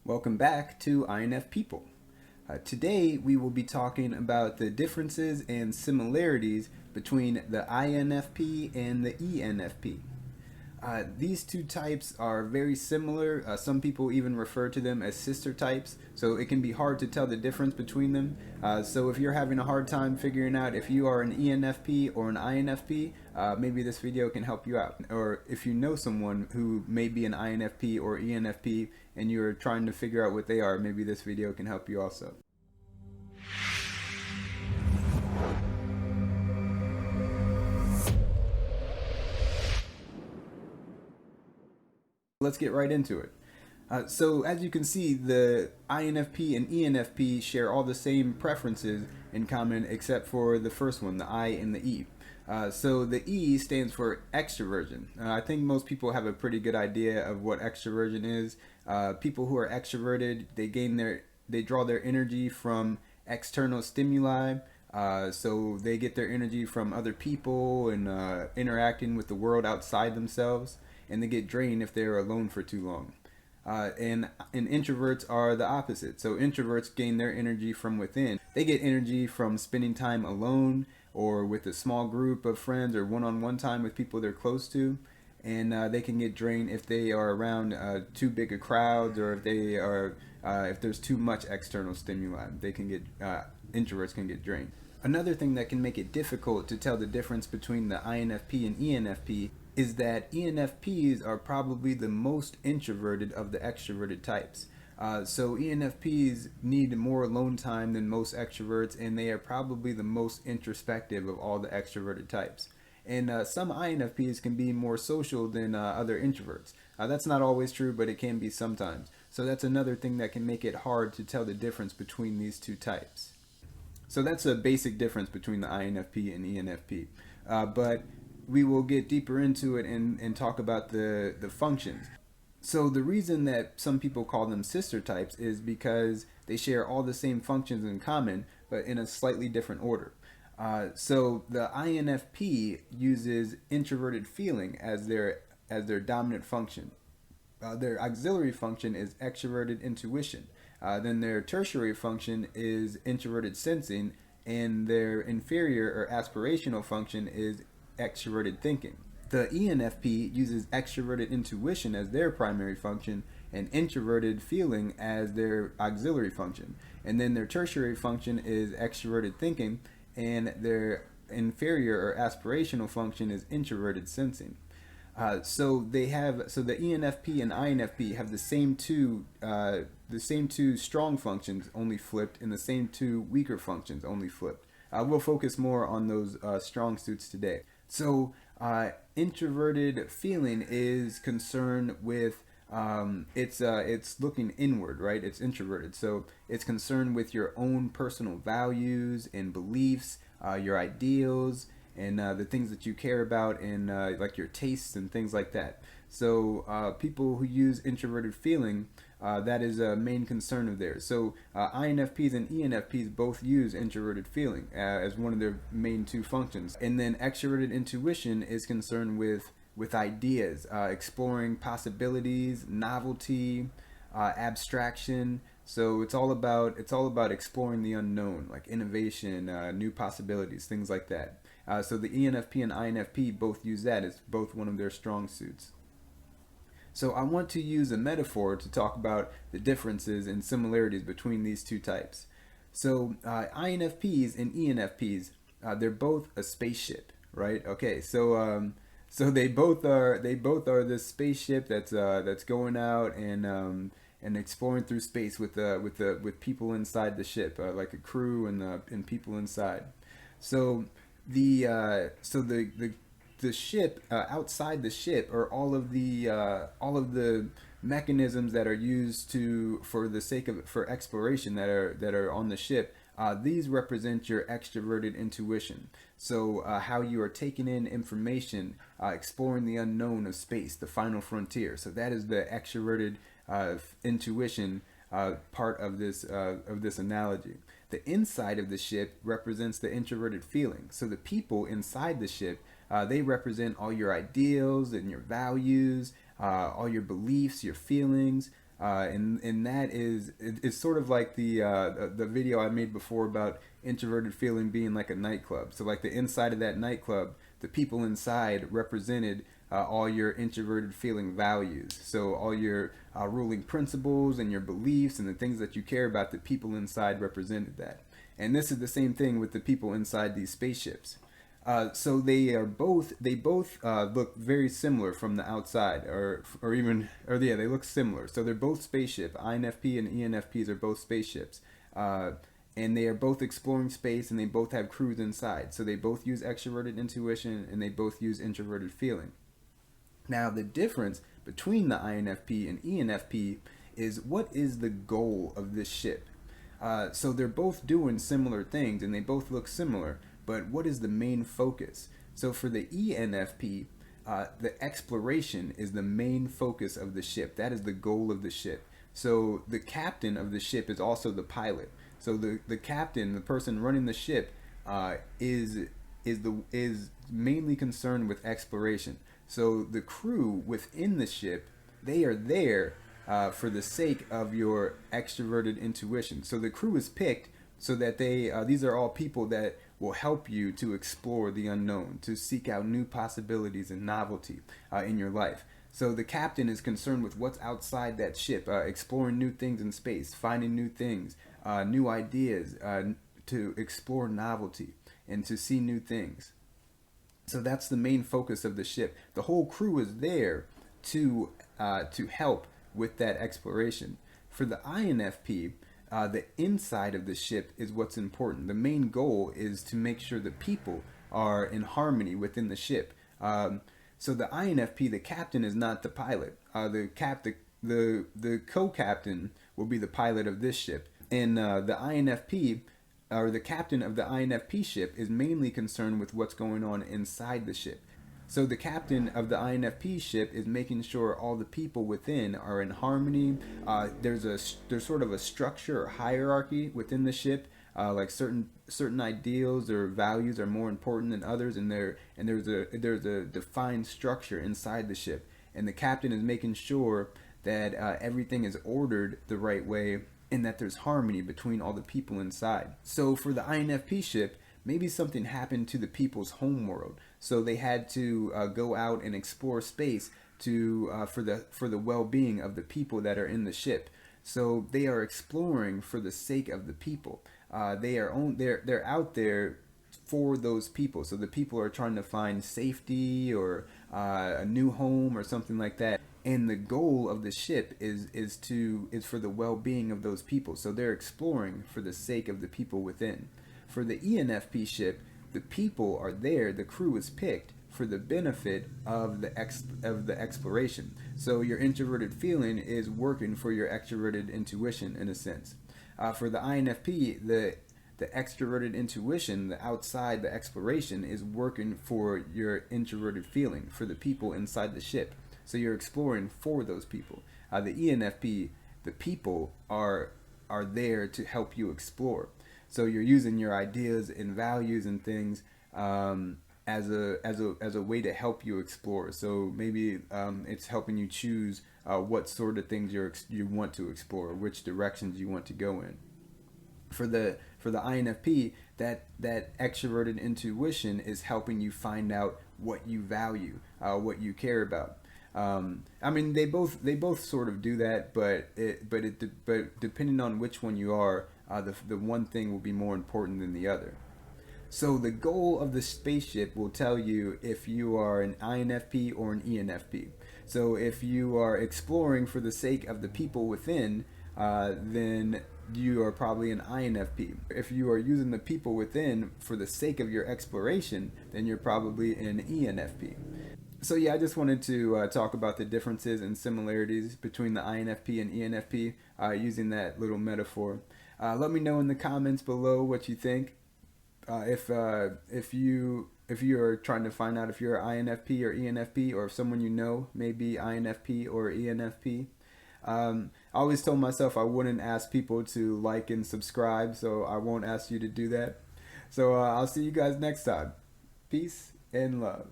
Welcome back to INF People. Today we will be talking about the differences and similarities between the INFP and the ENFP. These two types are very similar. Some people even refer to them as sister types, so it can be hard to tell the difference between them. So if you're having a hard time figuring out if you are an ENFP or an INFP, maybe this video can help you out. Or if you know someone who may be an INFP or ENFP and you're trying to figure out what they are, maybe this video can help you also. Let's get right into it. So as you can see, the INFP and ENFP share all the same preferences in common except for the first one, the I and the E. So the E stands for extroversion. I think most people have a pretty good idea of what extroversion is. People who are extroverted, they draw their energy from external stimuli. So they get their energy from other people and interacting with the world outside themselves, and they get drained if they're alone for too long. And introverts are the opposite. So introverts gain their energy from within. They get energy from spending time alone or with a small group of friends or one-on-one time with people they're close to. And they can get drained if they are around too big a crowds, or if there's too much external stimuli. Introverts can get drained. Another thing that can make it difficult to tell the difference between the INFP and ENFP is that ENFPs are probably the most introverted of the extroverted types. So ENFPs need more alone time than most extroverts, and they are probably the most introspective of all the extroverted types. And some INFPs can be more social than other introverts. That's not always true, but it can be sometimes. So that's another thing that can make it hard to tell the difference between these two types. So that's a basic difference between the INFP and ENFP. But we will get deeper into it and talk about the functions. So the reason that some people call them sister types is because they share all the same functions in common, but in a slightly different order. So the INFP uses introverted feeling as their dominant function. Their auxiliary function is extroverted intuition. Then their tertiary function is introverted sensing, and their inferior or aspirational function is extroverted thinking. The ENFP uses extroverted intuition as their primary function and introverted feeling as their auxiliary function. And then their tertiary function is extroverted thinking, and their inferior or aspirational function is introverted sensing. So the ENFP and INFP have the same two strong functions, only flipped, and the same two weaker functions, only flipped. We'll focus more on those strong suits today. So introverted feeling is concerned with it's looking inward, right? It's introverted, so it's concerned with your own personal values and beliefs, your ideals, and the things that you care about, and like your tastes and things like that. So people who use introverted feeling, that is a main concern of theirs. So INFPs and ENFPs both use introverted feeling as one of their main two functions. And then extroverted intuition is concerned with ideas, exploring possibilities, novelty, abstraction. So it's all about exploring the unknown, like innovation, new possibilities, things like that. So the ENFP and INFP both use that as both one of their strong suits. So I want to use a metaphor to talk about the differences and similarities between these two types. So INFPs and ENFPs, they're both a spaceship, right? Okay, so they both are this spaceship that's going out and exploring through space with people inside the ship, like a crew and people inside. So the ship, outside the ship, are all of the mechanisms that are used for exploration that are on the ship. These represent your extroverted intuition. So how you are taking in information, exploring the unknown of space, the final frontier. So that is the extroverted intuition part of this analogy. The inside of the ship represents the introverted feeling. So the people inside the ship, they represent all your ideals and your values, all your beliefs, your feelings. And that is it's sort of like the video I made before about introverted feeling being like a nightclub. So like the inside of that nightclub, the people inside represented all your introverted feeling values. So all your ruling principles and your beliefs and the things that you care about, the people inside represented that. And this is the same thing with the people inside these spaceships. So they both look very similar from the outside, or yeah, they look similar. So they're both spaceship. INFP and ENFPs are both spaceships, and they are both exploring space, and they both have crews inside. So they both use extroverted intuition, and they both use introverted feeling. Now the difference between the INFP and ENFP is what is the goal of this ship. So they're both doing similar things, and they both look similar. But what is the main focus? So for the ENFP, the exploration is the main focus of the ship. That is the goal of the ship. So the captain of the ship is also the pilot. So the captain, the person running the ship, is mainly concerned with exploration. So the crew within the ship, they are there for the sake of your extroverted intuition. So the crew is picked so that these are all people that will help you to explore the unknown, to seek out new possibilities and novelty in your life. So the captain is concerned with what's outside that ship, exploring new things in space, finding new things, new ideas, to explore novelty and to see new things. So that's the main focus of the ship. The whole crew is there to help with that exploration. For the INFP, the inside of the ship is what's important. The main goal is to make sure the people are in harmony within the ship. So the INFP, the captain is not the pilot. The co-captain will be the pilot of this ship, and the INFP, or the captain of the INFP ship, is mainly concerned with what's going on inside the ship. So the captain of the INFP ship is making sure all the people within are in harmony. There's sort of a structure or hierarchy within the ship. Like certain ideals or values are more important than others, and there's a defined structure inside the ship. And the captain is making sure that everything is ordered the right way, and that there's harmony between all the people inside. So for the INFP ship, maybe something happened to the people's home world, so they had to go out and explore space for the well-being of the people that are in the ship. So they are exploring for the sake of the people. They're out there for those people. So the people are trying to find safety or a new home or something like that. And the goal of the ship is for the well-being of those people. So they're exploring for the sake of the people within. For the ENFP ship, the people are there, the crew is picked for the benefit of the exploration. So your introverted feeling is working for your extroverted intuition in a sense. For the INFP, the extroverted intuition, the outside, the exploration, is working for your introverted feeling, for the people inside the ship. So you're exploring for those people. The ENFP, the people are there to help you explore. So you're using your ideas and values and things as a way to help you explore. So maybe it's helping you choose what sort of things you want to explore, which directions you want to go in. For the INFP, that extroverted intuition is helping you find out what you value, what you care about. I mean, they both sort of do that, but depending on which one you are, the one thing will be more important than the other. So the goal of the spaceship will tell you if you are an INFP or an ENFP. So if you are exploring for the sake of the people within, then you are probably an INFP. If you are using the people within for the sake of your exploration, then you're probably an ENFP. So yeah, I just wanted to talk about the differences and similarities between the INFP and ENFP using that little metaphor. Let me know in the comments below what you think. If you are trying to find out if you're INFP or ENFP, or if someone you know may be INFP or ENFP. I always told myself I wouldn't ask people to like and subscribe, so I won't ask you to do that. So I'll see you guys next time. Peace and love.